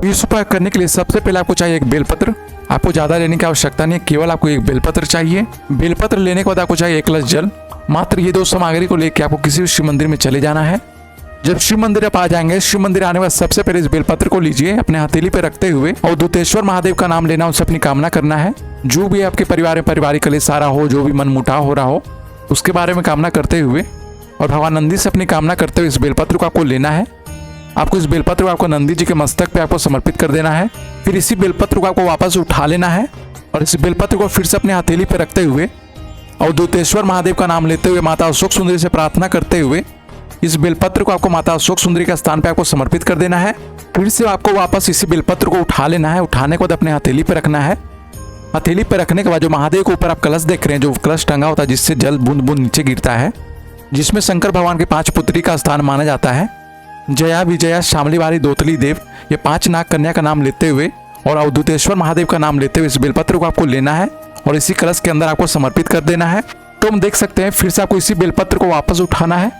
इस उपाय करने के लिए सबसे पहले आपको चाहिए एक बेलपत्र। आपको ज़्यादा लेने की आवश्यकता नहीं है, केवल आपको एक बेलपत्र चाहिए। बेलपत्र लेने के बाद आपको चाहिए 1 गिलास जल। मात्र ये 2 सामग्री को लेकर आपको किसी भी शिव मंदिर में चले जाना है। जब शिव मंदिर आप आ जाएंगे, शिव मंदिर आने के बाद सबसे पहले इस बेलपत्र को लीजिए, अपने हथेली पे रखते हुए और दूतेश्वर महादेव का नाम लेना, उनसे अपनी कामना करना है। जो भी आपके परिवार में पारिवारिक कलेश आ रहा हो, जो भी मन मुटाव हो रहा हो, उसके बारे में कामना करते हुए और भगवान नंदी से अपनी कामना करते हुए इस बेलपत्र को आपको लेना है। आपको इस बेलपत्र को आपको नंदी जी के मस्तक पे आपको समर्पित कर देना है। फिर इसी बेलपत्र को आपको वापस उठा लेना है और इस बेलपत्र को फिर से अपने हथेली पे रखते हुए और दूतेश्वर महादेव का नाम लेते हुए माता अशोक सुंदरी से प्रार्थना करते हुए इस बेलपत्र को आपको माता अशोक सुंदरी के स्थान पे आपको समर्पित कर देना है। फिर से आपको वापस इसी बेलपत्र को उठा लेना है। उठाने के बाद अपने हथेली पे रखना है। हथेली पे रखने के बाद जो महादेव के ऊपर आप कलश देख रहे हैं, जो कलश टंगा होता है जिससे जल बूंद बूंद नीचे गिरता है, जिसमें शंकर भगवान के 5 पुत्री का स्थान माना जाता है, जया, विजया, शामलीवारी, दोतली देव, ये 5 नाग कन्या का नाम लेते हुए और अवधूतेश्वर महादेव का नाम लेते हुए इस बेलपत्र को आपको लेना है और इसी कलश के अंदर आपको समर्पित कर देना है। तो हम देख सकते हैं फिर से आपको इसी बेलपत्र को वापस उठाना है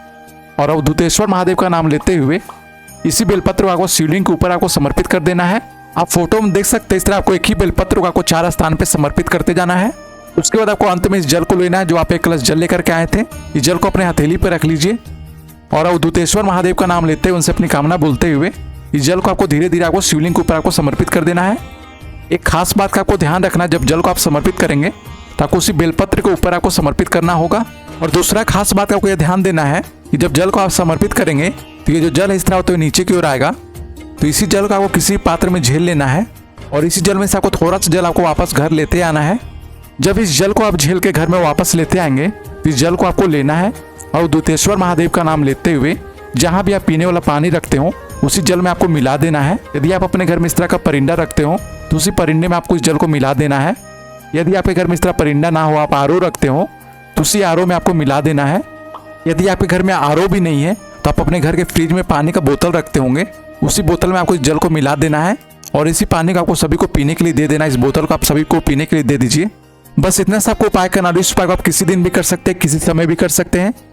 और अवधूतेश्वर महादेव का नाम लेते हुए इसी बेलपत्र को आपको शिवलिंग के ऊपर आपको समर्पित कर देना है। आप फोटो में देख सकते हैं इस तरह आपको एक ही बेलपत्र को आपको 4 स्थान पे समर्पित करते जाना है। उसके बाद आपको अंत में इस जल को लेना है, जो आप 1 कलश जल लेकर के आए थे। इस जल को अपने हथेली पर रख लीजिए और अवधूतेश्वर महादेव का नाम लेते हुए उनसे अपनी कामना बोलते हुए इस जल को आपको धीरे धीरे आपको शिवलिंग के ऊपर आपको समर्पित कर देना है। एक खास बात का आपको ध्यान रखना, जब जल को आप समर्पित करेंगे तो आपको उसी बेलपत्र के ऊपर आपको समर्पित करना होगा। और दूसरा खास बात का आपको यह ध्यान देना है कि जब जल को आप समर्पित करेंगे तो ये जो जल इस तरह होते हुए नीचे की ओर आएगा, तो इसी जल को आपको किसी पात्र में झेल लेना है और इसी जल में से आपको थोड़ा सा जल आपको वापस घर लेते आना है। जब इस जल को आप झेल के घर में वापस लेते आएंगे तो इस जल को आपको लेना है और दूतेश्वर महादेव का नाम लेते हुए जहाँ भी आप पीने वाला पानी रखते हो उसी जल में आपको मिला देना है। यदि आप अपने घर में इस तरह का परिंदा रखते हो तो उसी परिंदे में आपको इस जल को मिला देना है। यदि आपके घर में इस तरह परिंदा ना हो, आप आरओ रखते हो तो उसी आरओ में आपको मिला देना है। यदि आपके घर में आरओ भी नहीं है तो आप अपने घर के फ्रिज में पानी का बोतल रखते होंगे, उसी बोतल में आपको इस जल को मिला देना है और इसी पानी को आपको सभी को पीने के लिए दे देना है। इस बोतल को आप सभी को पीने के लिए दे दीजिए। बस इतना सा आपको उपाय करना। इस उपाय को आप किसी दिन भी कर सकते हैं, किसी समय भी कर सकते हैं।